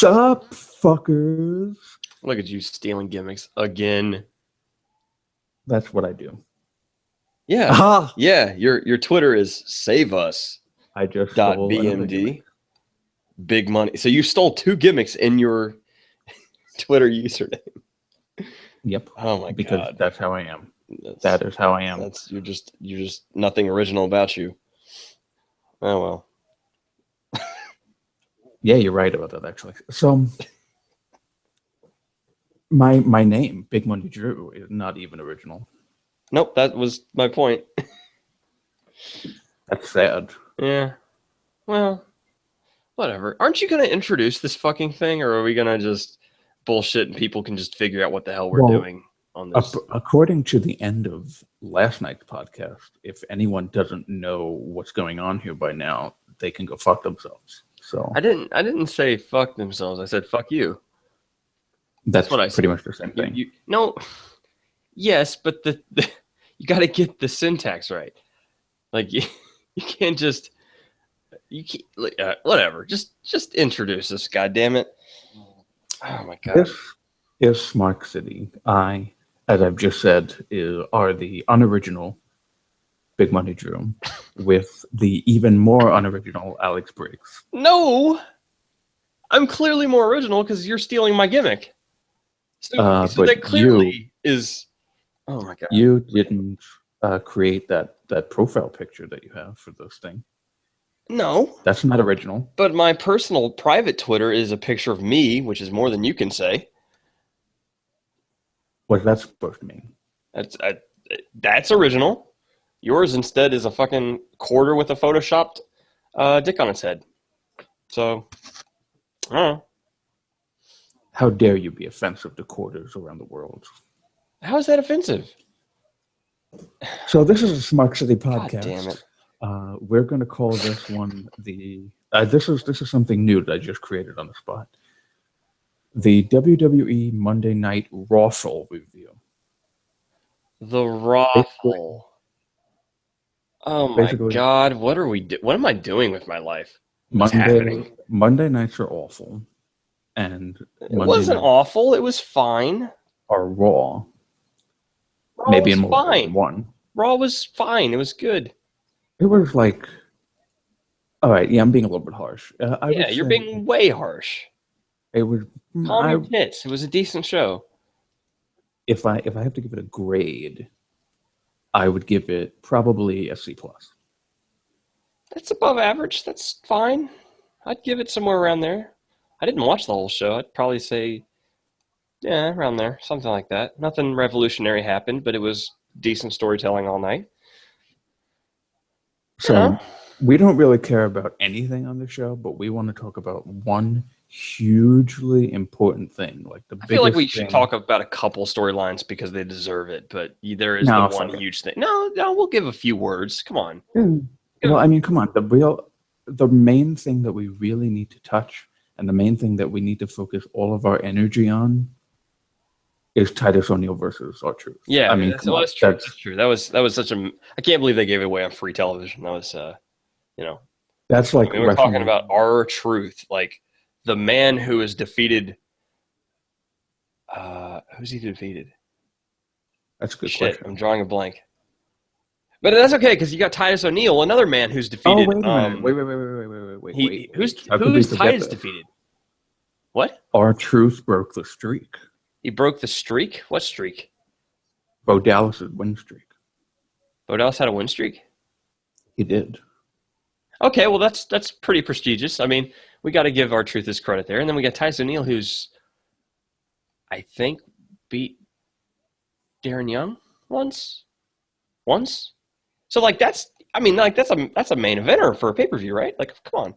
up, fuckers? Look at you stealing gimmicks again. That's what I do. Yeah. Aha! Yeah, your Twitter is save us. I just stole .bmd. Big money. So you stole 2 gimmicks in your Twitter username. Yep. Oh my because god. That's how I am. That is how I am. You're just nothing original about you. Oh well. Yeah, you're right about that actually. So my name, Big Money Drew, is not even original. Nope, that was my point. That's sad. Yeah. Well, whatever. Aren't you going to introduce this fucking thing, or are we going to just bullshit and people can just figure out what the hell we're doing on this? According to the end of last night's podcast, if anyone doesn't know what's going on here by now, they can go fuck themselves. So I didn't say fuck themselves. I said fuck you. That's what I pretty said. much the same thing. No. Yes, but the you got to get the syntax right. Like you can't just whatever. Just introduce us, goddammit. Oh my god. This is Smark City. I, as I've just said, are the unoriginal Big Money Drew with the even more unoriginal Alex Briggs. No, I'm clearly more original because you're stealing my gimmick. So that clearly is. Oh my god! You didn't create that profile picture that you have for this thing. No, that's not original. But my personal private Twitter is a picture of me, which is more than you can say. What's that supposed to mean? That's original. Yours instead is a fucking quarter with a photoshopped dick on its head. So, I don't know. How dare you be offensive to quarters around the world? How is that offensive? So this is a Smark City podcast. God damn it. We're going to call this one the... this is something new that I just created on the spot. The WWE Monday Night Rawful review. The Rawful. Oh my god, what are we what am I doing with my life? What's happening? Monday nights are awful. And it wasn't awful, it was fine. Or Raw. Raw maybe was in more fine. than one. Raw was fine, it was good. It was like, all right, yeah, I'm being a little bit harsh. Yeah, you're being way harsh. It was calm your tits. It was a decent show. If I have to give it a grade, I would give it probably a C+. That's above average. That's fine. I'd give it somewhere around there. I didn't watch the whole show. I'd probably say, yeah, around there, something like that. Nothing revolutionary happened, but it was decent storytelling all night. So we don't really care about anything on the show, but we want to talk about one hugely important thing. Like I feel like we should talk about a couple storylines because they deserve it, but there is the one huge thing. No, we'll give a few words. Come on. Well, I mean, come on. The main thing that we really need to touch and the main thing that we need to focus all of our energy on is Titus O'Neil versus R-Truth. Yeah, I mean, that's true. That's true. That was such a. I can't believe they gave it away on free television. That was, That's like we're talking about R-Truth, like the man who has defeated. Who's he defeated? That's a good question. I'm drawing a blank. But that's okay because you got Titus O'Neil, another man who's defeated. Oh, wait a minute. Wait. Who's Titus defeated? What? R-Truth broke the streak. He broke the streak? What streak? Bo Dallas's win streak. Bo Dallas had a win streak? He did. Okay, well that's pretty prestigious. I mean, we got to give R-Truth his credit there, and then we got Titus O'Neil, who's I think beat Darren Young once. So like that's a main eventer for a pay-per-view, right? Like, come on.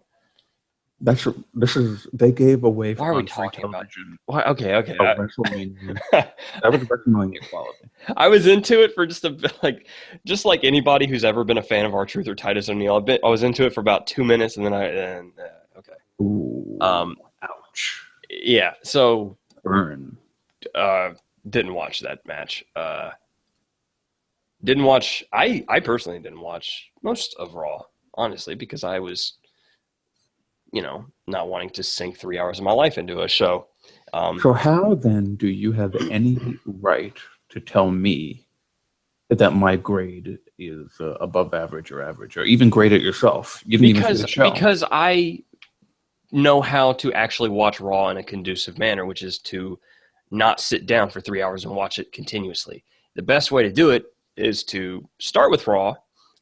They gave away. Why are we talking about? Why? Okay. WrestleMania. That was WrestleMania quality. I was into it for just like anybody who's ever been a fan of R-Truth or Titus O'Neil. I was into it for about 2 minutes, and then okay. Ooh, ouch. Yeah. So burn. Didn't watch that match. Didn't watch. I personally didn't watch most of Raw, honestly, because I was not wanting to sink 3 hours of my life into a show. So how then do you have any right to tell me that my grade is above average or even grade it yourself? You didn't even see the show. Because I know how to actually watch Raw in a conducive manner, which is to not sit down for 3 hours and watch it continuously. The best way to do it is to start with Raw,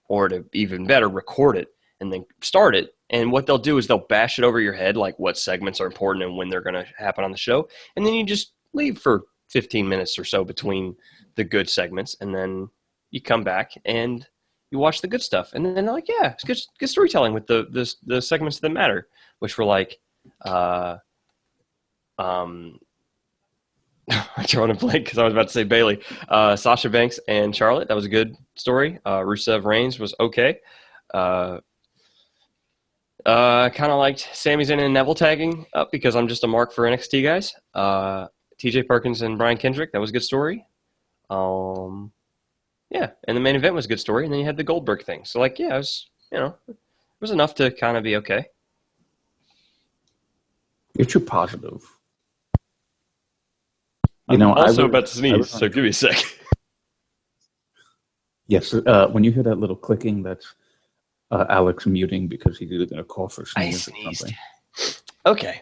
or to even better, record it and then start it. And what they'll do is they'll bash it over your head, like what segments are important and when they're going to happen on the show. And then you just leave for 15 minutes or so between the good segments. And then you come back and you watch the good stuff. And then they're like, yeah, it's good storytelling with the segments that matter, which were like, I'm drawing a blank because I was about to say Bailey. Sasha Banks and Charlotte, that was a good story. Rusev Reigns was okay. Kind of liked Sami Zayn and Neville tagging up because I'm just a mark for NXT guys. TJ Perkins and Brian Kendrick, that was a good story. Yeah, and the main event was a good story, and then you had the Goldberg thing. So, like, yeah, it was, it was enough to kind of be okay. You're too positive. I'm also about to sneeze, so give me a sec. Yes, when you hear that little clicking, that's Alex muting because he's either going to call for sneeze or something. Okay.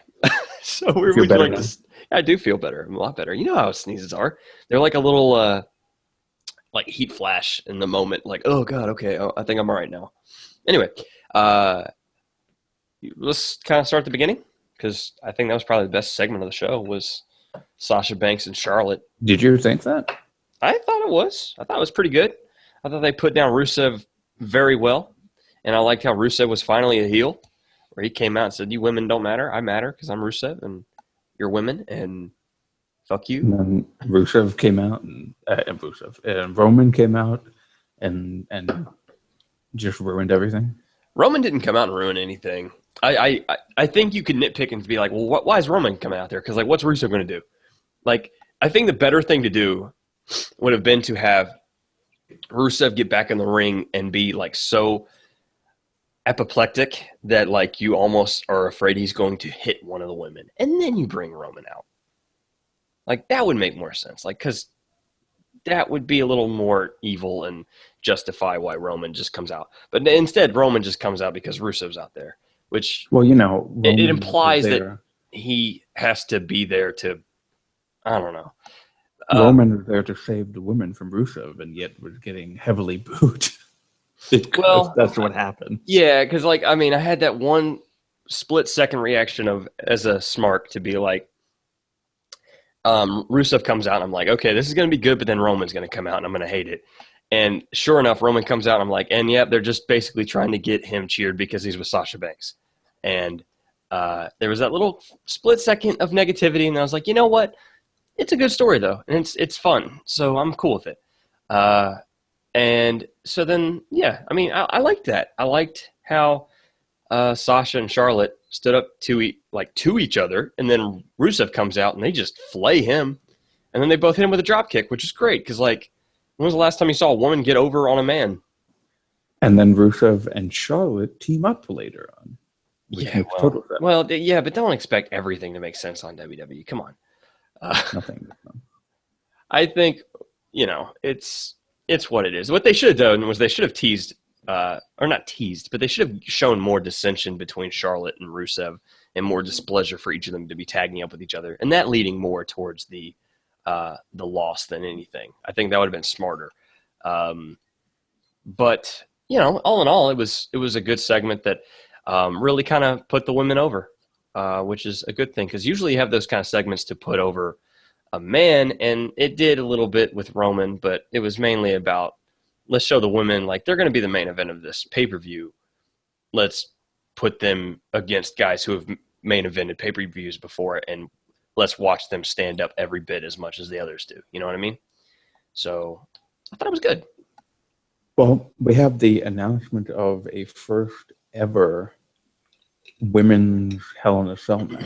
So we're like this. I do feel better. I'm a lot better. You know how sneezes are. They're like a little like heat flash in the moment. Like, oh, God, okay. Oh, I think I'm all right now. Anyway, let's kind of start at the beginning because I think that was probably the best segment of the show was Sasha Banks and Charlotte. Did you think that? I thought it was. I thought it was pretty good. I thought they put down Rusev very well. And I liked how Rusev was finally a heel, where he came out and said, you women don't matter. I matter because I'm Rusev, and you're women, and fuck you. And then Rusev came out, and Roman came out and just ruined everything. Roman didn't come out and ruin anything. I think you could nitpick and be like, well, why is Roman coming out there? Because, like, what's Rusev going to do? Like, I think the better thing to do would have been to have Rusev get back in the ring and be, like, so apoplectic that, like, you almost are afraid he's going to hit one of the women. And then you bring Roman out. Like, that would make more sense. Like, because that would be a little more evil and justify why Roman just comes out. But instead, Roman just comes out because Rusev's out there. Which, well, it implies that he has to be there to, I don't know. Roman is there to save the women from Rusev, and yet was getting heavily booed. Well, that's what happened. Yeah, because, like, I mean, I had that one split-second reaction of, as a Smark, to be like, Rusev comes out, and I'm like, okay, this is going to be good, but then Roman's going to come out, and I'm going to hate it. And sure enough, Roman comes out, and I'm like, and yeah, they're just basically trying to get him cheered because he's with Sasha Banks. And there was that little split second of negativity, and I was like, you know what? It's a good story, though, and it's fun, so I'm cool with it. And so then, yeah, I mean, I liked that. I liked how Sasha and Charlotte stood up to each other, and then Rusev comes out, and they just flay him, and then they both hit him with a drop kick, which is great, because, like, when was the last time you saw a woman get over on a man? And then Rusev and Charlotte team up later on. Yeah, well, yeah, but don't expect everything to make sense on WWE. Come on. Nothing. I think, it's what it is. What they should have done was they should have teased, or not teased, but they should have shown more dissension between Charlotte and Rusev and more displeasure for each of them to be tagging up with each other, and that leading more towards the loss than anything. I think that would have been smarter. But all in all, it was a good segment that really kind of put the women over, which is a good thing because usually you have those kind of segments to put over a man, and it did a little bit with Roman, but it was mainly about, let's show the women like they're going to be the main event of this pay-per-view. Let's put them against guys who have main evented pay-per-views before, and let's watch them stand up every bit as much as the others do. You know what I mean? So I thought it was good. Well, we have the announcement of a first ever women's Hell in a Cell match.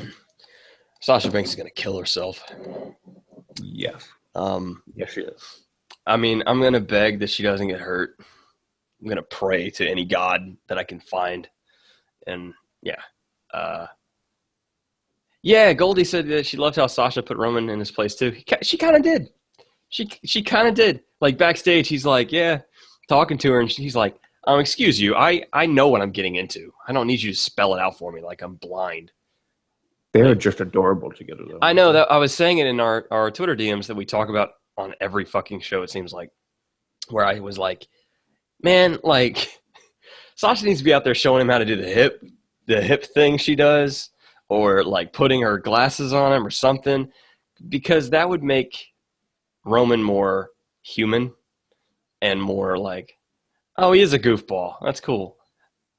Sasha Banks is going to kill herself. Yes. Yes, she is. I mean, I'm going to beg that she doesn't get hurt. I'm going to pray to any god that I can find. And, yeah. Yeah, Goldie said that she loved how Sasha put Roman in his place too. She kind of did. She kind of did. Like backstage, he's like, yeah, talking to her, and he's like, excuse you, I know what I'm getting into. I don't need you to spell it out for me like I'm blind. They're just adorable together, though. I know that I was saying it in our Twitter DMs that we talk about on every fucking show, it seems like, where I was like, man, like, Sasha needs to be out there showing him how to do the hip thing she does, or like putting her glasses on him or something, because that would make Roman more human and more like, oh, he is a goofball. That's cool.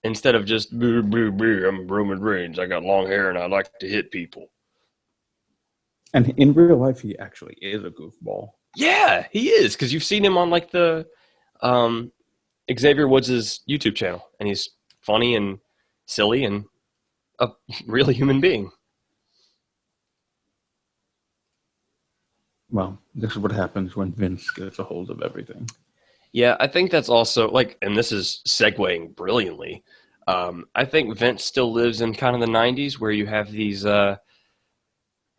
Instead of just, I'm Roman Reigns. I got long hair and I like to hit people. And in real life, he actually is a goofball. Yeah, he is, because you've seen him on like the Xavier Woods' YouTube channel, and he's funny and silly and a really human being. Well, this is what happens when Vince gets a hold of everything. Yeah, I think that's also like, and this is segueing brilliantly. I think Vince still lives in kind of the 90s where you have these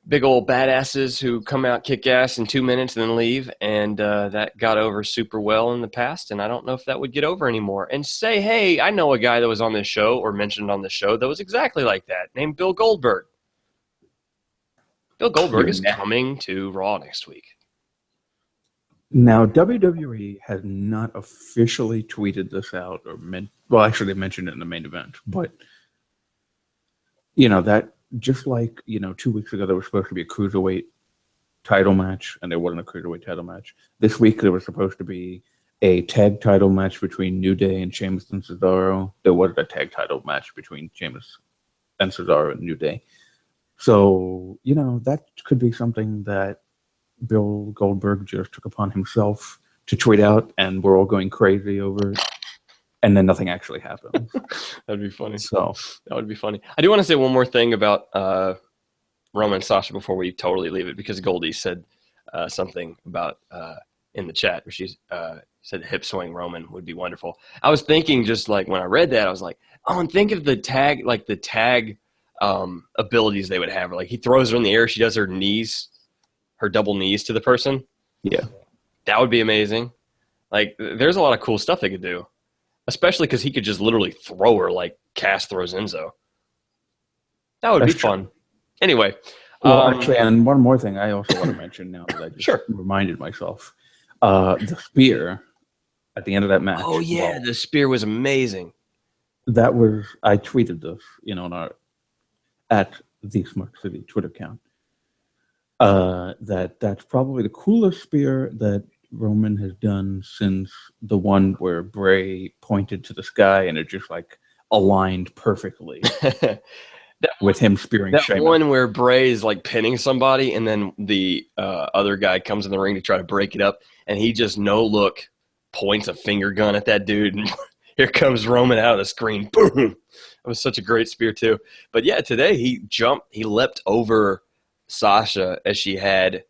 big old badasses who come out, kick ass in 2 minutes and then leave. And that got over super well in the past. And I don't know if that would get over anymore. And say, hey, I know a guy that was on this show or mentioned on the show that was exactly like that, named Bill Goldberg. Bill Goldberg is coming to Raw next week. Now, WWE has not officially tweeted this out well, actually, they mentioned it in the main event, but, that just like, 2 weeks ago, there was supposed to be a cruiserweight title match, and there wasn't a cruiserweight title match. This week, there was supposed to be a tag title match between New Day and Sheamus and Cesaro. There wasn't a tag title match between Sheamus and Cesaro and New Day. So, that could be something that Bill Goldberg just took upon himself to tweet out, and we're all going crazy over it, and then nothing actually happens. That'd be funny. So that would be funny. I do want to say one more thing about Roman and Sasha before we totally leave it, because Goldie said something about in the chat where she said hip swing Roman would be wonderful. I was thinking, just like when I read that, I was like, oh, and think of the tag abilities they would have. Like he throws her in the air, she does her double knees to the person. Yeah. That would be amazing. Like, there's a lot of cool stuff they could do, especially because he could just literally throw her like Cass throws Enzo. That would be fun. Anyway. Well, actually, and one more thing I also want to mention now that I just reminded myself. The spear at the end of that match. Oh, yeah. The spear was amazing. I tweeted this, at the Smark City Twitter account. That's probably the coolest spear that Roman has done since the one where Bray pointed to the sky and it just like aligned perfectly with him spearing that Sheamus. One where Bray is like pinning somebody and then the other guy comes in the ring to try to break it up and he just no look points a finger gun at that dude and here comes Roman out of the screen. Boom! It was such a great spear too. But yeah, today he leapt over Sasha as she had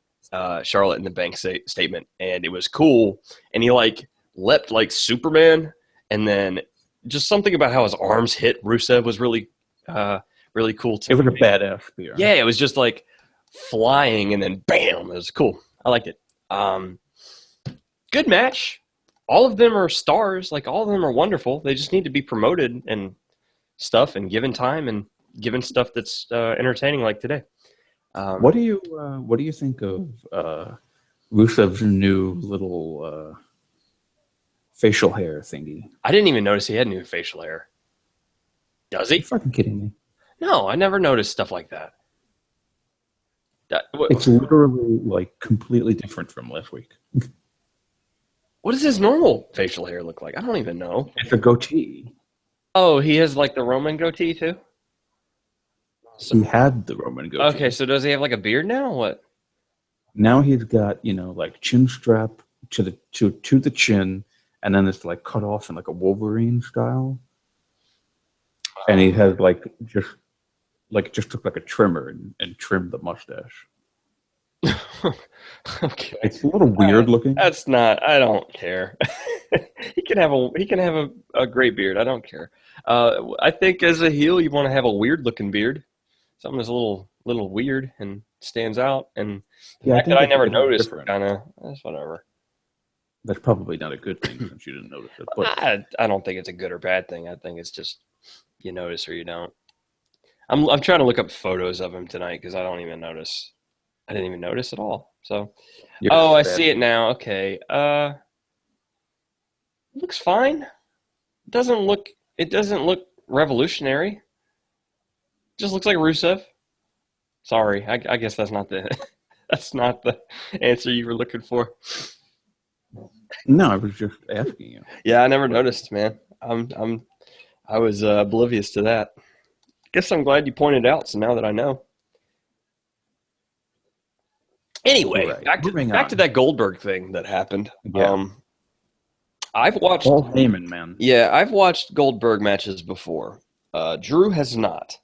Charlotte in the bank statement, and it was cool. And he like leapt like Superman, and then just something about how his arms hit Rusev was really cool too. It was a badass spear. Yeah, it was just like flying, and then bam! It was cool. I liked it. Good match. All of them are stars. Like all of them are wonderful. They just need to be promoted and stuff, and given time, and given stuff that's entertaining like today. What do you think of Rusev's new little facial hair thingy? I didn't even notice he had new facial hair. Does he? Are you fucking kidding me? No, I never noticed stuff like that. It's literally like completely different from last week. What does his normal facial hair look like? I don't even know. It's a goatee. Oh, he has like the Roman goatee too? He had the Roman goatee. Okay, so does he have like a beard now? What? Now he's got, like chin strap to the chin, and then it's like cut off in like a Wolverine style. And he has just took like a trimmer and trimmed the mustache. Okay. It's a little weird looking. That's not, I don't care. He can have a great beard. I don't care. I think as a heel, you want to have a weird looking beard, something that's a little weird and stands out. And the Yeah, I fact that think I it's a never little noticed, different. kind of, that's whatever. That's probably not a good thing since you didn't notice it. But I don't think it's a good or bad thing. I think it's just you notice or you don't. I'm trying to look up photos of him tonight because I don't even notice. I didn't even notice at all. So, you're oh, I sad. see it now. Okay. Looks fine. It doesn't look revolutionary. Just looks like Rusev. Sorry, I guess that's not the that's not the answer you were looking for. No, I was just asking you. Yeah, I never noticed, man. I was oblivious to that. Guess I'm glad you pointed out. So now that I know. Anyway, Right. back Moving to on. that Goldberg thing that happened. Yeah. I've watched. Paul Heyman, man. Yeah, I've watched Goldberg matches before. Drew has not.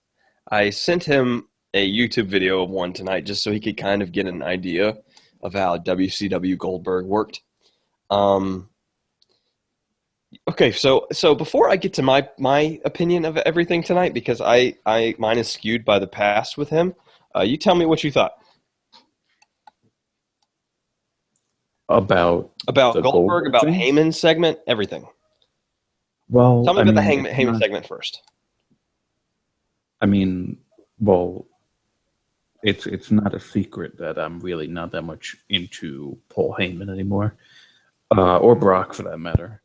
I sent him a YouTube video of one tonight just so he could kind of get an idea of how WCW Goldberg worked. Okay, so before I get to my opinion of everything tonight, because mine is skewed by the past with him, you tell me what you thought About about the Goldberg, about thing? Heyman's segment, everything. Well, Tell me I about mean, the Heyman segment first. I mean, well, it's not a secret that I'm really not that much into Paul Heyman anymore, or Brock for that matter.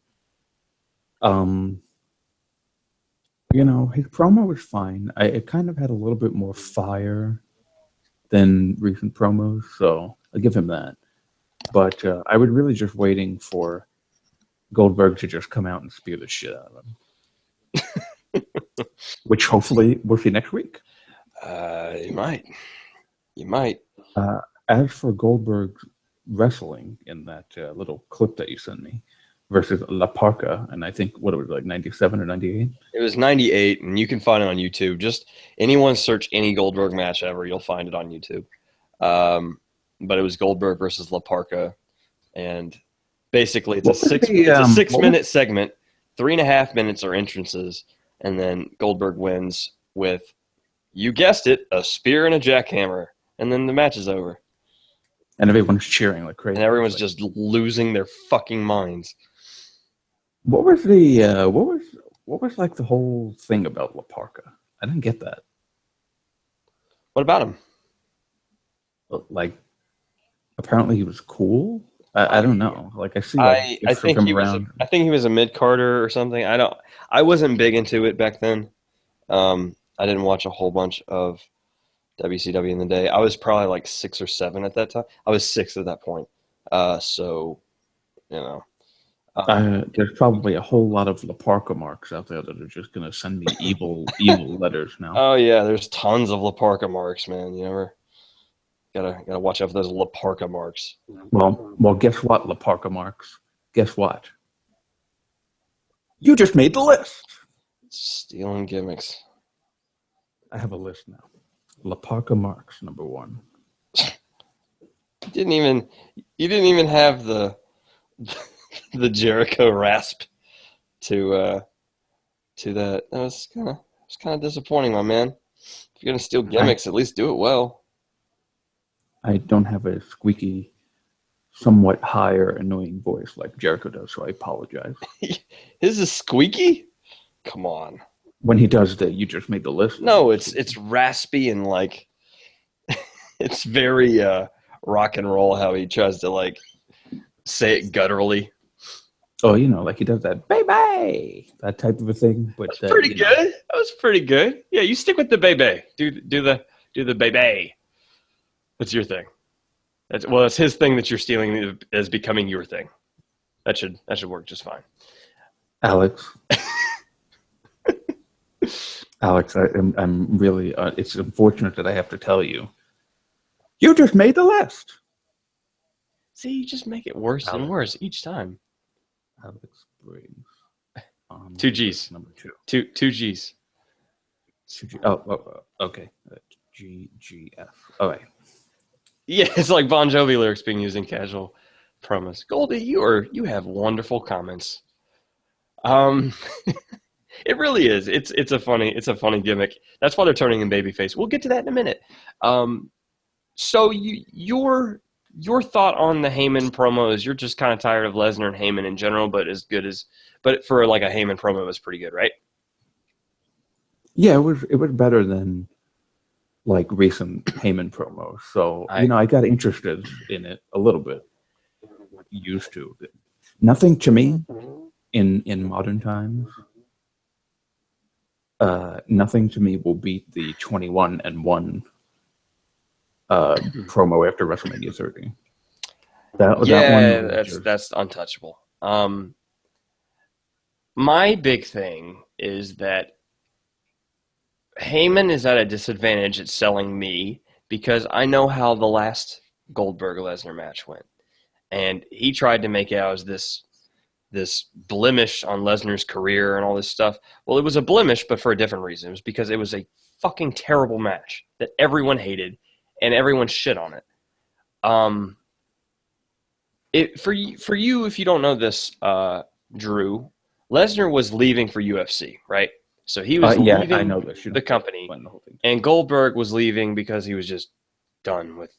His promo was fine. It kind of had a little bit more fire than recent promos, so I'll give him that. But I was really just waiting for Goldberg to just come out and spear the shit out of him, which hopefully we'll see next week. You might. As for Goldberg's wrestling in that little clip that you sent me versus La Parca, and I think what it was like 97 or 98. It was 98, and you can find it on YouTube. Just anyone search any Goldberg match ever, you'll find it on YouTube. But it was Goldberg versus La Parca, and basically it's a 6-minute segment. 3.5 minutes are entrances, and then Goldberg wins with, you guessed it, a spear and a jackhammer, and then the match is over. And everyone's cheering like crazy. And everyone's just losing their fucking minds. What was the what was like the whole thing about La Parca? I didn't get that. What about him? Like, apparently he was cool. I don't know. Like I see. I think him he around. I think he was a mid carder or something. I wasn't big into it back then. I didn't watch a whole bunch of WCW in the day. I was probably like 6 or 7 at that time. I was 6 at that point. So, you know. There's probably a whole lot of La Parca marks out there that are just going to send me evil letters now. Oh yeah, there's tons of La Parca marks, man. You never gotta watch out for those La Parca marks. Well, guess what, La Parca marks? Guess what? You just made the list. Stealing gimmicks. I have a list now. La Parca marks, number 1. You didn't even have the Jericho rasp to that. That was kind of disappointing, my man. If you're gonna steal gimmicks, at least do it well. I don't have a squeaky, somewhat higher, annoying voice like Jericho does, so I apologize. His is squeaky? Come on. When he does that, you just made the list. No, it's raspy and like it's very rock and roll how he tries to like say it gutturally. Oh, like he does that baby, that type of a thing. But that's pretty good. That was pretty good. Yeah, you stick with the baby. Do the baby. That's your thing. It's his thing that you're stealing as becoming your thing. That should work just fine. Alex, I'm really. It's unfortunate that I have to tell you. You just made the list. See, you just make it worse and worse each time. Alex Briggs. 2 G's. Number 2. 2 G's. Oh, okay. GGF. All right. Yeah, it's like Bon Jovi lyrics being used in casual promos. Goldie, you have wonderful comments. It really is. It's a funny gimmick. That's why they're turning him babyface. We'll get to that in a minute. So your thought on the Heyman promo is you're just kind of tired of Lesnar and Heyman in general, but for like a Heyman promo, it was pretty good, right? Yeah, it was better than like recent Heyman promos. So I got interested in it a little bit. Used to. Nothing to me in modern times. Nothing to me will beat the 21-1 promo after WrestleMania 30. That one that's untouchable. My big thing is that Heyman is at a disadvantage at selling me because I know how the last Goldberg-Lesnar match went. And he tried to make it out as this blemish on Lesnar's career and all this stuff. Well, it was a blemish, but for a different reason. It was because it was a fucking terrible match that everyone hated and everyone shit on it. For you, if you don't know this, Drew, Lesnar was leaving for UFC, right? So he was leaving I know this. the company, and Goldberg was leaving because he was just done with.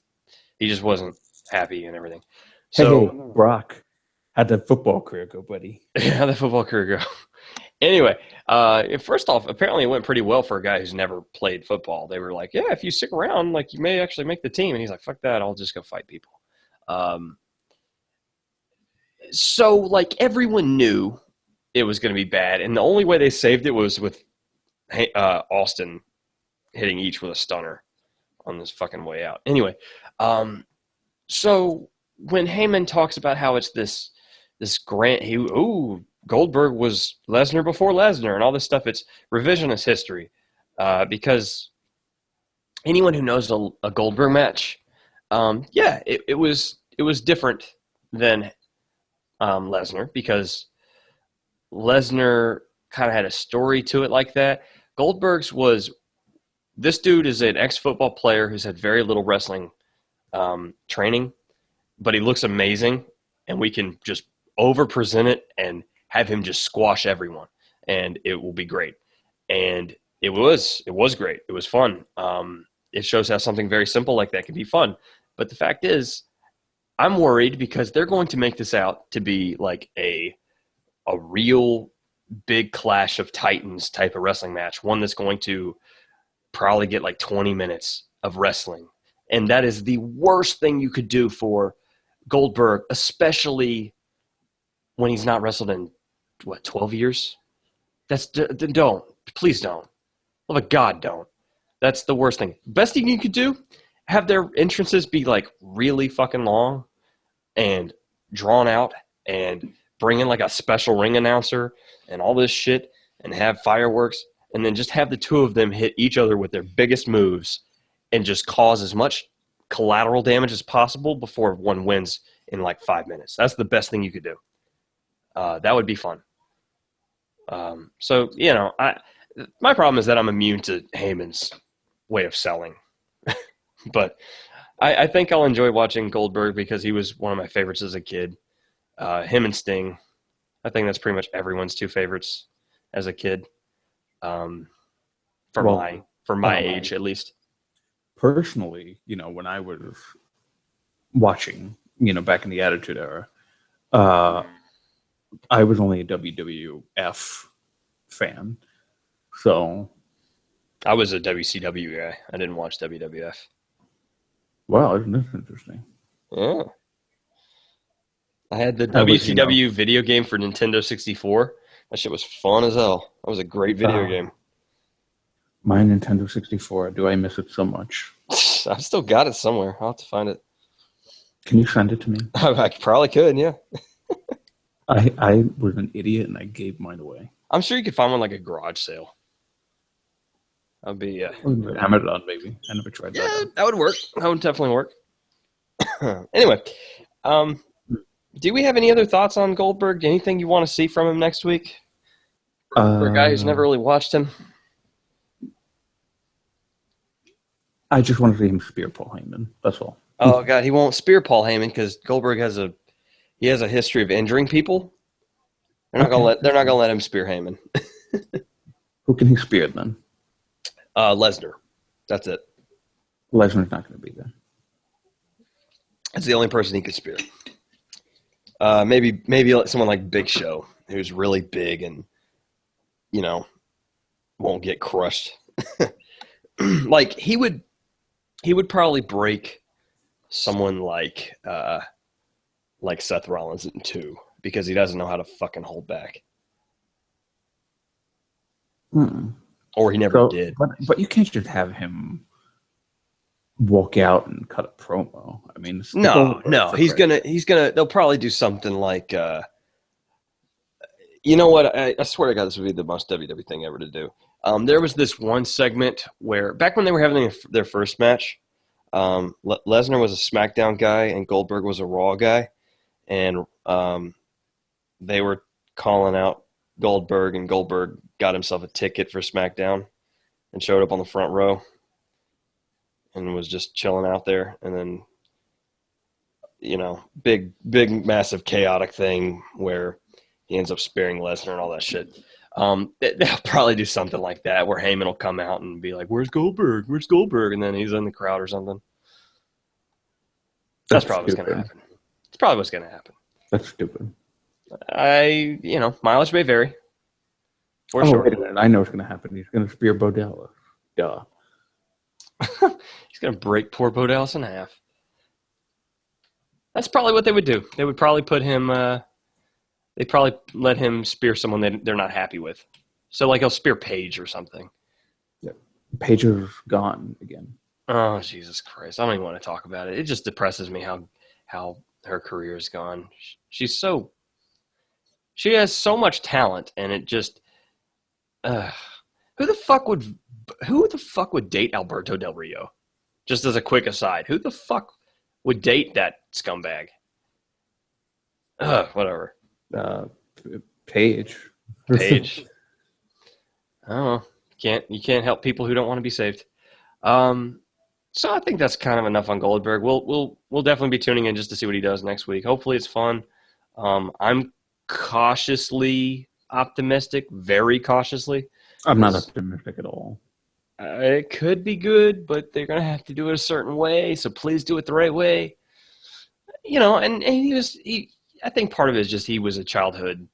He just wasn't happy and everything. So hey, Brock, how'd that football career go, buddy? How'd the football career go? Anyway, first off, apparently it went pretty well for a guy who's never played football. They were like, yeah, if you stick around, like you may actually make the team. And he's like, fuck that, I'll just go fight people. So like everyone knew it was going to be bad, and the only way they saved it was with Austin hitting each with a stunner on this fucking way out. Anyway, so when Heyman talks about how it's this Goldberg was Lesnar before Lesnar and all this stuff, it's revisionist history because anyone who knows a Goldberg match, it was different than Lesnar because Lesnar kind of had a story to it like that. Goldberg's was, this dude is an ex-football player who's had very little wrestling training, but he looks amazing, and we can just over-present it and have him just squash everyone, and it will be great. And it was great. It was fun. It shows how something very simple like that can be fun. But the fact is, I'm worried because they're going to make this out to be like a real big clash of titans type of wrestling match, one that's going to probably get like 20 minutes of wrestling. And that is the worst thing you could do for Goldberg, especially when he's not wrestled in, 12 years? Don't. Please don't. Oh, my God, don't. That's the worst thing. Best thing you could do, have their entrances be like really fucking long and drawn out and bring in like a special ring announcer and all this shit and have fireworks and then just have the two of them hit each other with their biggest moves and just cause as much collateral damage as possible before one wins in like 5 minutes. That's the best thing you could do. That would be fun. So, my problem is that I'm immune to Heyman's way of selling. But I think I'll enjoy watching Goldberg because he was one of my favorites as a kid. Him and Sting. I think that's pretty much everyone's two favorites as a kid. For my age, at least. Personally, when I was watching, back in the Attitude Era, I was only a WWF fan. So I was a WCW guy. I didn't watch WWF. Wow, isn't this interesting? Yeah. I had the WCW video game for Nintendo 64. That shit was fun as hell. That was a great video game. My Nintendo 64, do I miss it so much? I've still got it somewhere. I'll have to find it. Can you send it to me? I probably could, yeah. I was an idiot and I gave mine away. I'm sure you could find one like a garage sale. That'd be Amazon, maybe. I never tried that. Yeah, that would work. That would definitely work. Anyway, do we have any other thoughts on Goldberg? Anything you want to see from him next week? For a guy who's never really watched him? I just want to see him spear Paul Heyman. That's all. Oh, God, he won't spear Paul Heyman because Goldberg has a He has a history of injuring people. They're not gonna let him spear Heyman. Who can he spear then? Lesnar. That's it. Lesnar's not going to be there. That's the only person he could spear. Maybe someone like Big Show, who's really big and won't get crushed. Like he would probably break someone like Seth Rollins in two because he doesn't know how to fucking hold back. Or he never did. But you can't just have him walk out and cut a promo. I mean, no. He's gonna. They'll probably do something like. You know what? I swear to God, this would be the most WWE thing ever to do. There was this one segment where back when they were having their first match, Lesnar was a SmackDown guy and Goldberg was a Raw guy, and they were calling out Goldberg, and Goldberg got himself a ticket for SmackDown and showed up on the front row and was just chilling out there. And then, big, massive, chaotic thing where he ends up spearing Lesnar and all that shit. They'll probably do something like that where Heyman will come out and be like, "Where's Goldberg? Where's Goldberg?" And then he's in the crowd or something. That's probably what's going to happen. It's probably what's going to happen. That's stupid. Mileage may vary. Wait a minute. I know what's going to happen. He's going to spear Bo Dallas. Duh. He's going to break poor Bo Dallas in half. That's probably what they would do. They would probably put him. They'd probably let him spear someone they're not happy with. So, like, he'll spear Paige or something. Yeah. Paige is gone again. Oh, Jesus Christ. I don't even want to talk about it. It just depresses me how her career is gone. She has so much talent, and it just who the fuck would date Alberto Del Rio? Just as a quick aside, who the fuck would date that scumbag? Whatever. Paige. Paige. I don't know. You can't help people who don't want to be saved. So I think that's kind of enough on Goldberg. We'll definitely be tuning in just to see what he does next week. Hopefully it's fun. I'm cautiously optimistic, very cautiously. I'm not optimistic at all. It could be good, but they're going to have to do it a certain way, so please do it the right way. And I think part of it is just he was a childhood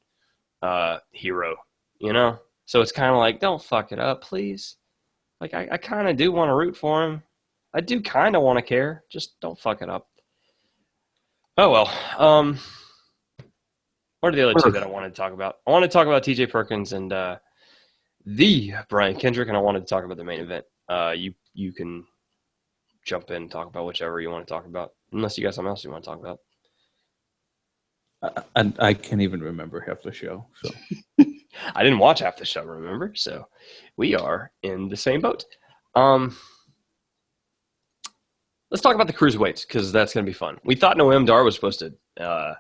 hero, So it's kind of like, don't fuck it up, please. Like, I kind of do want to root for him. I do kind of want to care. Just don't fuck it up. Oh, well. What are the other two that I wanted to talk about? I wanted to talk about TJ Perkins and the Brian Kendrick, and I wanted to talk about the main event. You can jump in and talk about whichever you want to talk about, unless you got something else you want to talk about. I can't even remember half the show. So I didn't watch half the show, remember? So we are in the same boat. Let's talk about the cruiserweights because that's going to be fun. We thought Noam Dar was supposed to. No,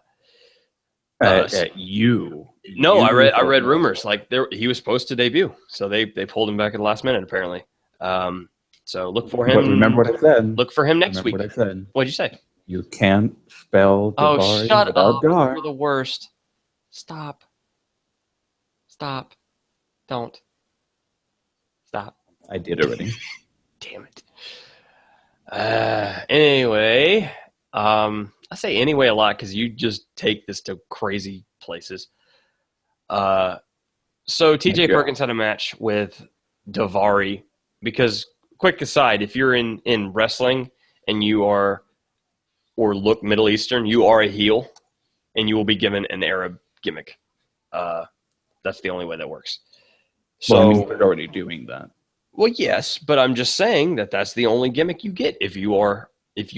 I read rumors like he was supposed to debut, so they pulled him back at the last minute apparently. So look for him. But remember what I said. Look for him next week. What I said. What'd you say? You can't spell Davari shut without up! Dar. You're the worst. Stop. Don't. Stop. I did already. Damn it. Anyway, I say anyway a lot because you just take this to crazy places. So TJ Perkins had a match with Davari because, quick aside, if you're in wrestling and you are or look Middle Eastern, you are a heel and you will be given an Arab gimmick. That's the only way that works. So we're already doing that. Well, yes, but I'm just saying that's the only gimmick you get. If you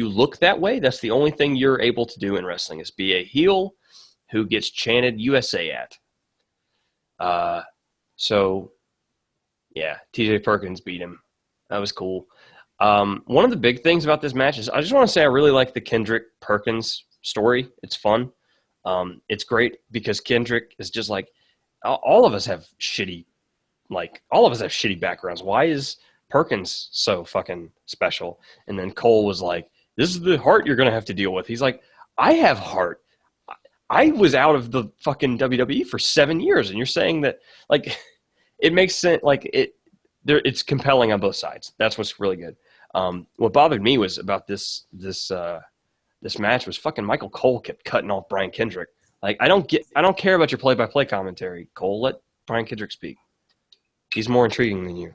look that way, that's the only thing you're able to do in wrestling is be a heel who gets chanted USA at. So, yeah, TJ Perkins beat him. That was cool. One of the big things about this match is I just want to say I really like the Kendrick Perkins story. It's fun. It's great because Kendrick is just like all of us have shitty backgrounds. Why is Perkins so fucking special? And then Cole was like, this is the heart you're going to have to deal with. He's like, I have heart. I was out of the fucking WWE for 7 years, and you're saying that, like, it makes sense. Like, it's compelling on both sides. That's what's really good. What bothered me was about this match was fucking Michael Cole kept cutting off Brian Kendrick. Like, I don't care about your play-by-play commentary, Cole. Let Brian Kendrick speak. He's more intriguing than you.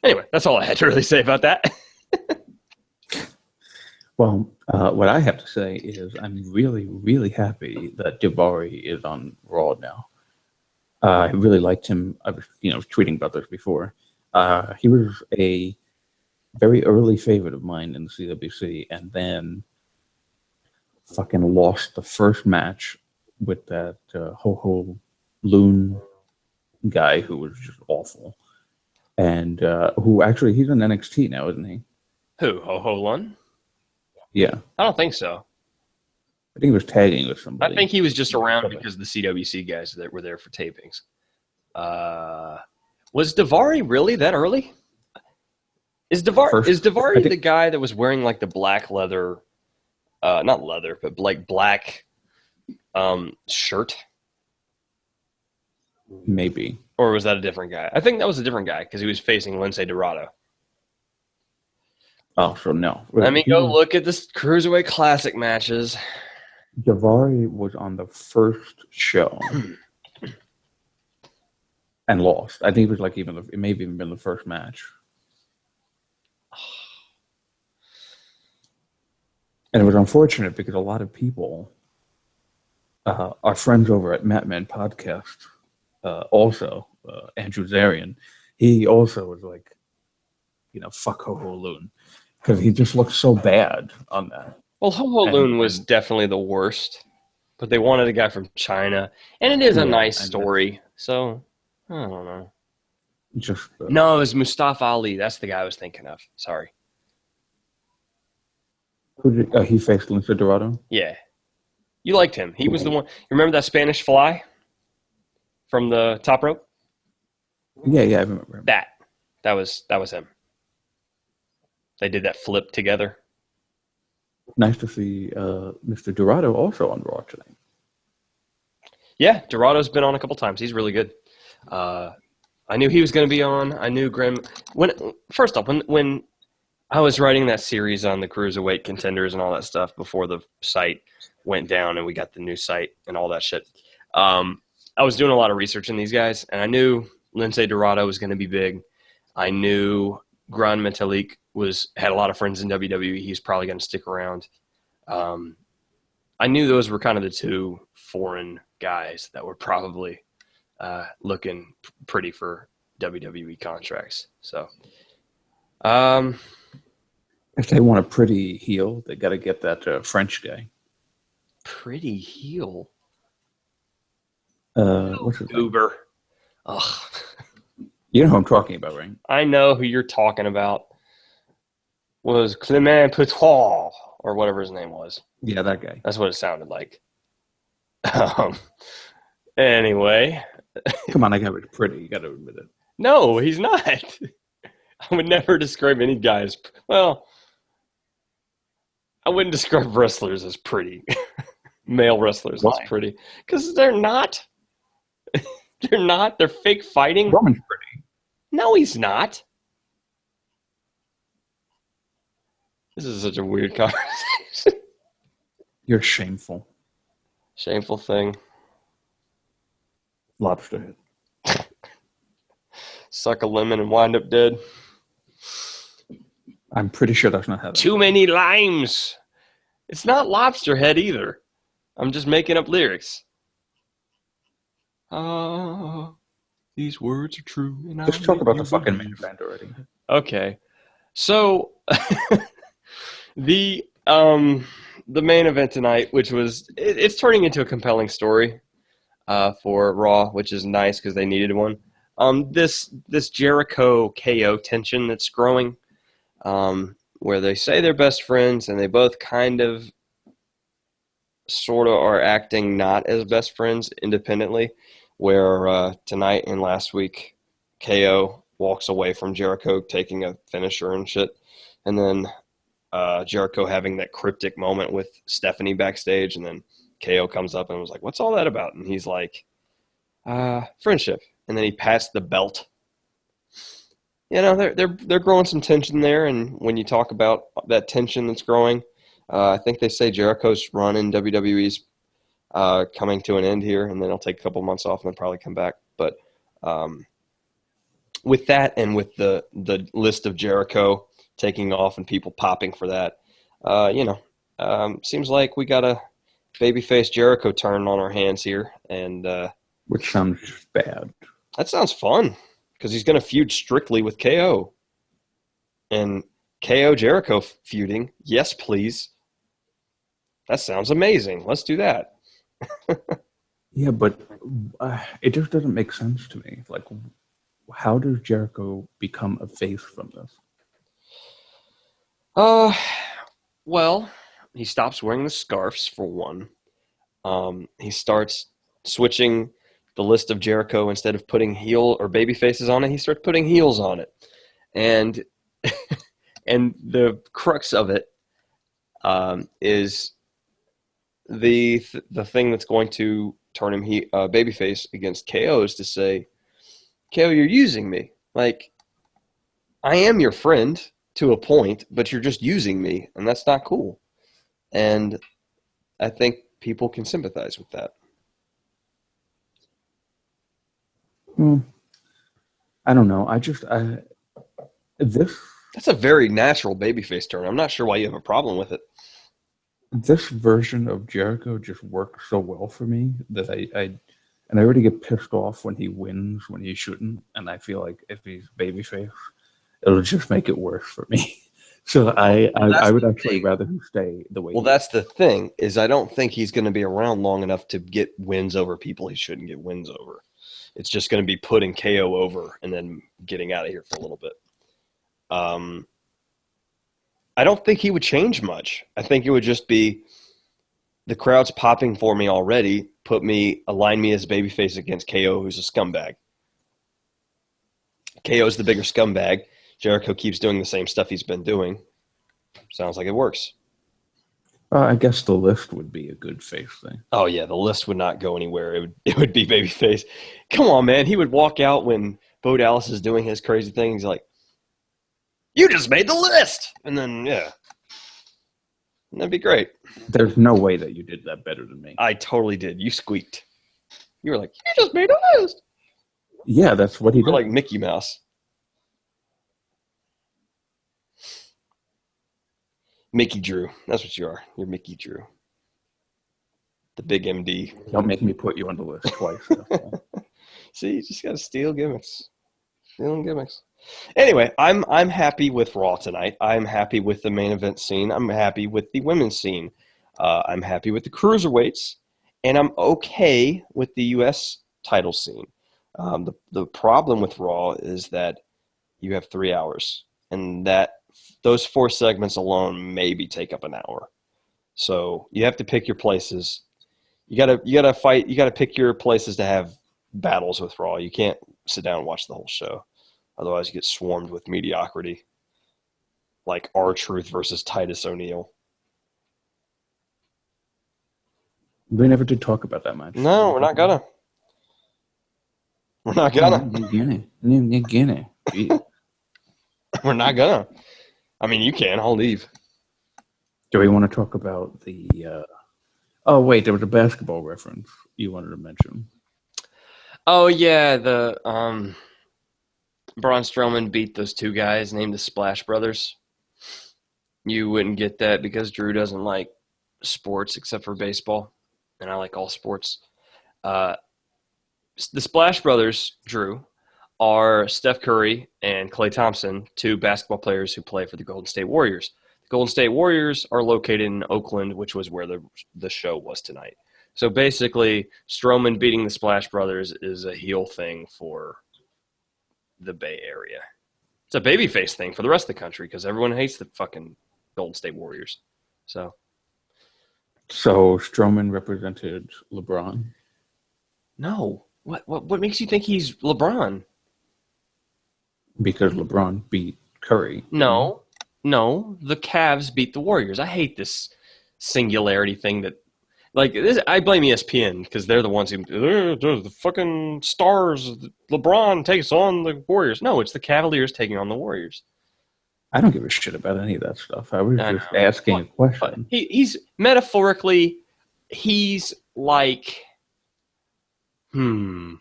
Anyway, that's all I had to really say about that. Well, what I have to say is I'm really, really happy that Daivari is on Raw now. I really liked him. I was, tweeting about this before. He was a very early favorite of mine in the CWC, and then fucking lost the first match with that Ho Loon guy who was just awful, and who actually he's in NXT now, isn't he? Who? Ho Lun? Yeah, I don't think so. I think he was tagging with somebody. I think he was just around because of the CWC guys that were there for tapings. Was Daivari really that early? Is Daivari the guy that was wearing like the black leather, not leather, but like black shirt? Maybe. Or was that a different guy? I think that was a different guy because he was facing Lindsay Dorado. Oh, so no. Let me go look at the Cruiserweight Classic matches. Daivari was on the first show and lost. I think it was like it may have even been the first match. And it was unfortunate because a lot of people, our friends over at Matman Podcast, also, Andrew Zarian, he also was like, fuck Ho Loon. Because he just looked so bad on that. Well, Ho Loon was definitely the worst, but they wanted a guy from China, and it is a nice story. So I don't know. No, it was Mustafa Ali. That's the guy I was thinking of. Sorry. He faced Lindsay Dorado? Yeah. You liked him. He was the one. You remember that Spanish fly from the top rope? Yeah, I remember him. That was him. They did that flip together. Nice to see Mr. Dorado also on Raw tonight. Yeah, Dorado's been on a couple times. He's really good. I knew he was going to be on. I knew Grim. First off, when I was writing that series on the Cruiserweight contenders and all that stuff before the site went down and we got the new site and all that shit, I was doing a lot of research on these guys, and I knew Lindsay Dorado was going to be big. I knew Gran Metalik had a lot of friends in WWE. He's probably going to stick around. I knew those were kind of the two foreign guys that were probably looking pretty for WWE contracts. So, if they want a pretty heel, they got to get that French guy. Pretty heel. What's his name? Uber. Ugh. You know who I'm talking about, right? I know who you're talking about. Was Clement Petrol, or whatever his name was. Yeah, that guy. That's what it sounded like. Anyway. Come on, that guy was pretty. You got to admit it. No, he's not. I would never describe any guys. Well, I wouldn't describe wrestlers as pretty. Male wrestlers as pretty. Because they're not. They're not. They're fake fighting. Roman's pretty. No, he's not. This is such a weird conversation. You're shameful. Shameful thing. Lobster head. Suck a lemon and wind up dead. I'm pretty sure that's not how. Too many limes. It's not lobster head either. I'm just making up lyrics. These words are true. And let's talk about the fucking main event already. Okay. So the main event tonight, which was it's turning into a compelling story for Raw, which is nice because they needed one. This Jericho KO tension that's growing, where they say they're best friends and they both kind of sort of are acting not as best friends independently, where tonight and last week KO walks away from Jericho taking a finisher and shit, and then Jericho having that cryptic moment with Stephanie backstage, and then KO comes up and was like, "What's all that about?" And he's like, "Friendship." And then he passed the belt. You know, they're growing some tension there, and when you talk about that tension that's growing, I think they say Jericho's run in WWE's coming to an end here, and then he'll take a couple months off and then probably come back. But with that, and with the list of Jericho taking off and people popping for that, seems like we got a babyface Jericho turn on our hands here, and which sounds bad. That sounds fun, because he's going to feud strictly with KO. And KO Jericho feuding, yes, please. That sounds amazing. Let's do that. Yeah, but it just doesn't make sense to me. Like, how does Jericho become a face from this? Well, he stops wearing the scarves, for one. He starts switching the list of Jericho. Instead of putting heel or baby faces on it, he starts putting heels on it. And and the crux of it is the thing that's going to turn him babyface against KO is to say, KO, you're using me. Like, I am your friend to a point, but you're just using me, and that's not cool. And I think people can sympathize with that. I don't know. That's a very natural babyface turn. I'm not sure why you have a problem with it. This version of Jericho just works so well for me that I already get pissed off when he wins when he shouldn't, and I feel like if he's babyface, it'll just make it worse for me. So I would actually rather him stay the way. Well, that's the thing, is I don't think he's going to be around long enough to get wins over people he shouldn't get wins over. It's just going to be putting KO over and then getting out of here for a little bit. I don't think he would change much. I think it would just be the crowd's popping for me already. Align me as babyface against KO, who's a scumbag. KO's the bigger scumbag. Jericho keeps doing the same stuff he's been doing. Sounds like it works. I guess the list would be a good face thing. Oh yeah, the list would not go anywhere. It would be babyface. Come on, man. He would walk out when Bo Dallas is doing his crazy thing. He's like, "You just made the list," and then that'd be great. There's no way that you did that better than me. I totally did. You squeaked. You were like, "You just made a list." Yeah, that's what he did. Like Mickey Mouse. Mickey Drew. That's what you are. You're Mickey Drew. The big MD. Don't make me put you on the list twice. See, you just got to steal gimmicks. Stealing gimmicks. Anyway, I'm happy with Raw tonight. I'm happy with the main event scene. I'm happy with the women's scene. I'm happy with the cruiserweights. And I'm okay with the U.S. title scene. The problem with Raw is that you have 3 hours. And those 4 segments alone maybe take up an hour. So you have to pick your places. You gotta fight. You gotta pick your places to have battles with Raw. You can't sit down and watch the whole show. Otherwise, you get swarmed with mediocrity. Like R-Truth versus Titus O'Neil. We never did talk about that much. No, we're not gonna. We're not gonna. We're not gonna. I mean, you can. I'll leave. Do we want to talk about the... Oh, wait, there was a basketball reference you wanted to mention. Oh, yeah, the Braun Strowman beat those 2 guys named the Splash Brothers. You wouldn't get that because Drew doesn't like sports except for baseball, and I like all sports. The Splash Brothers, Drew, are Steph Curry and Klay Thompson, 2 basketball players who play for the Golden State Warriors. The Golden State Warriors are located in Oakland, which was where the show was tonight. So basically, Strowman beating the Splash Brothers is a heel thing for the Bay Area. It's a babyface thing for the rest of the country because everyone hates the fucking Golden State Warriors. So Strowman represented LeBron? No. What makes you think he's LeBron? Because LeBron beat Curry. No. No, the Cavs beat the Warriors. I hate this singularity thing that, like, this. I blame ESPN because they're the ones who the fucking stars. LeBron takes on the Warriors. No, it's the Cavaliers taking on the Warriors. I don't give a shit about any of that stuff. I was just asking a question. He's metaphorically, he's like, I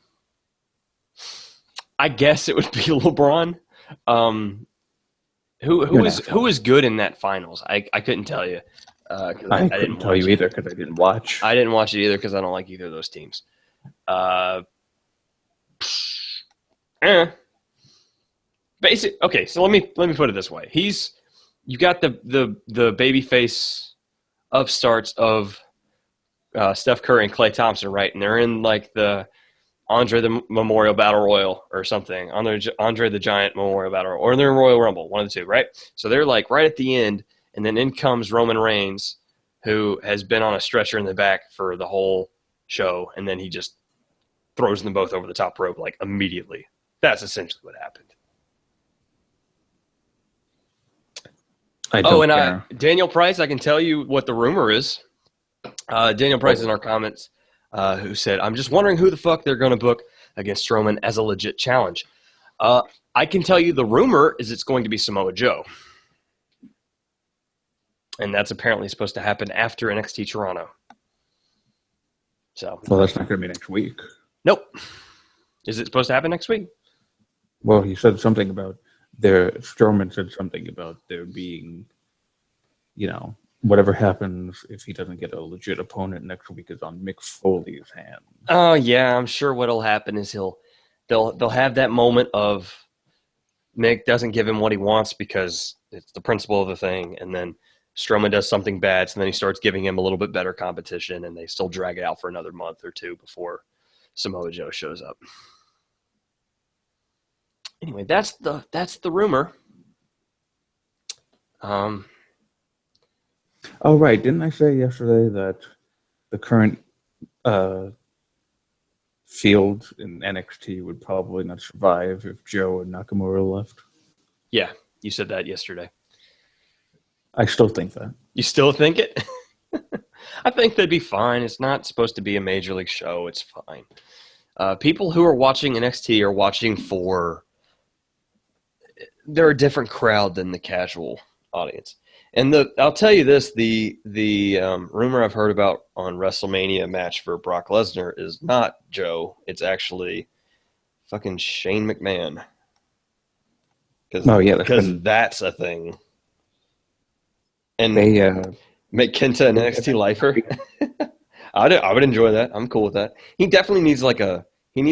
guess it would be LeBron. Who was good in that finals? I couldn't tell you. I couldn't tell you either because I didn't watch. I didn't watch it either because I don't like either of those teams. Basic. Okay, so let me put it this way. You got the babyface upstarts of Steph Curry and Klay Thompson, right? And they're in like the Andre the Memorial Battle Royal or something. Andre the Giant Memorial Battle Royal, or they're in Royal Rumble, one of the two, right? So they're like right at the end, and then in comes Roman Reigns, who has been on a stretcher in the back for the whole show, and then he just throws them both over the top rope like immediately. That's essentially what happened. Daniel Price, I can tell you what the rumor is. Daniel Price in our comments, who said, I'm just wondering who the fuck they're going to book against Strowman as a legit challenge. I can tell you the rumor is it's going to be Samoa Joe. And that's apparently supposed to happen after NXT Toronto. So, well, that's not going to be next week. Nope. Is it supposed to happen next week? Well, he said something about Strowman said something about there being, whatever happens if he doesn't get a legit opponent next week is on Mick Foley's hands. Oh yeah, I'm sure what'll happen is they'll have that moment of Mick doesn't give him what he wants because it's the principle of the thing, and then Strowman does something bad, so then he starts giving him a little bit better competition, and they still drag it out for another month or two before Samoa Joe shows up. Anyway, that's the rumor. Oh, right. Didn't I say yesterday that the current field in NXT would probably not survive if Joe and Nakamura left? Yeah, you said that yesterday. I still think that. You still think it? I think they'd be fine. It's not supposed to be a major league show. It's fine. People who are watching NXT are watching for... They're a different crowd than the casual audience. And I'll tell you this, the rumor I've heard about on WrestleMania match for Brock Lesnar is not Joe. It's actually fucking Shane McMahon. Because that's a thing. And they make Kenta an NXT lifer. I would enjoy that. I'm cool with that. He definitely needs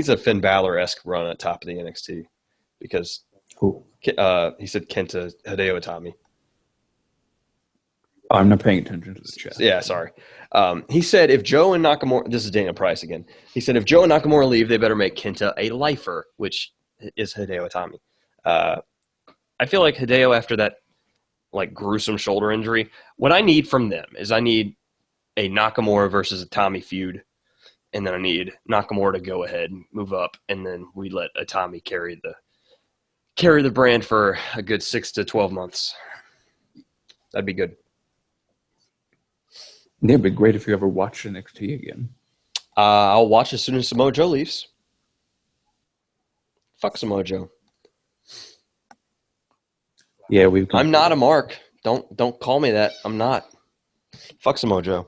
a Finn Balor-esque run at top of the NXT because he said Kenta Hideo Itami. I'm not paying attention to the chat. Yeah, sorry. He said if Joe and Nakamura, this is Daniel Price again. He said if Joe and Nakamura leave, they better make Kenta a lifer, which is Hideo Itami. I feel like Hideo, after that like gruesome shoulder injury, what I need from them is I need a Nakamura versus Itami feud, and then I need Nakamura to go ahead and move up, and then we let Itami carry the brand for a good 6 to 12 months. That'd be good. Yeah, it'd be great if you ever watched NXT again. I'll watch as soon as Samoa Joe leaves. Fuck Samoa Joe. Yeah, I'm not a mark. Don't call me that. I'm not. Fuck Samoa Joe.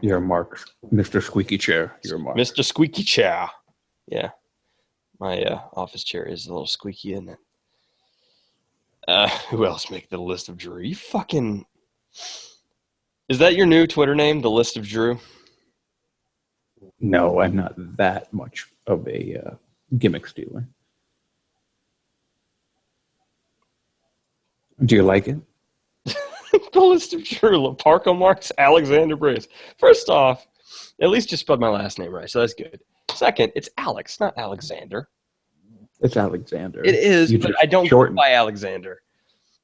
You're a mark. Mr. Squeaky Chair. You're a mark. Mr. Squeaky Chair. Yeah. My office chair is a little squeaky, isn't it? Who else make the list of Drew? You fucking... Is that your new Twitter name, the list of Drew? No, I'm not that much of a gimmick stealer. Do you like it? The list of Drew. Parko Marks, Alexander Brace. First off, at least you spelled my last name right, so that's good. Second, it's Alex, not Alexander. It's Alexander. It is, but I don't go by Alexander.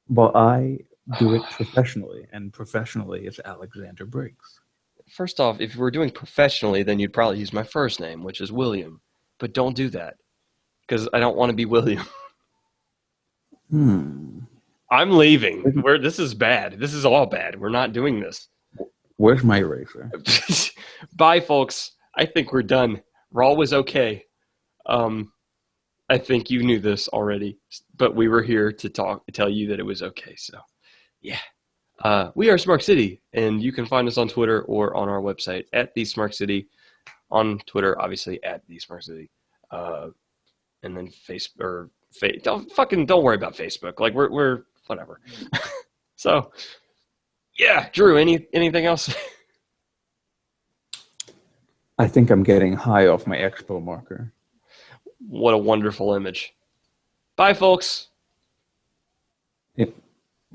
Well, I do it professionally, and professionally it's Alexander Briggs. First off, if we're doing professionally, then you'd probably use my first name, which is William. But don't do that, because I don't want to be William. I'm leaving. This is bad. This is all bad. We're not doing this. Where's my eraser? Bye, folks. I think we're done. Raw was okay. I think you knew this already, but we were here to tell you that it was okay. So, yeah. We are Smark City, and you can find us on Twitter or on our website at the Smark City. On Twitter, obviously at the Smark City, and then don't worry about Facebook. Like we're whatever. So, yeah, Drew. Anything else? I think I'm getting high off my expo marker. What a wonderful image. Bye, folks.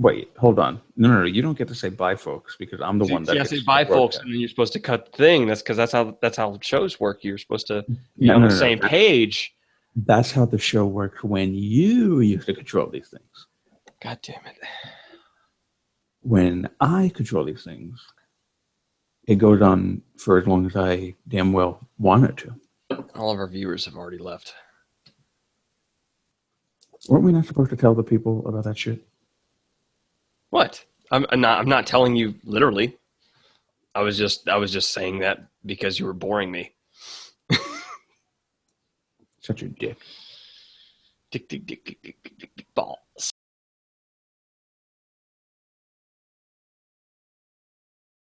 Wait, hold on. No. You don't get to say bye, folks, because I'm the one that gets say bye, folks, and then you're supposed to cut the thing. That's because that's how shows work. You're supposed to be on the same page. That's how the show works when you used to control these things. God damn it. When I control these things, it goes on for as long as I damn well want it to. All of our viewers have already left. Weren't we not supposed to tell the people about that shit? What? I'm not telling you literally. I was just saying that because you were boring me. Such a dick. Dick, ball.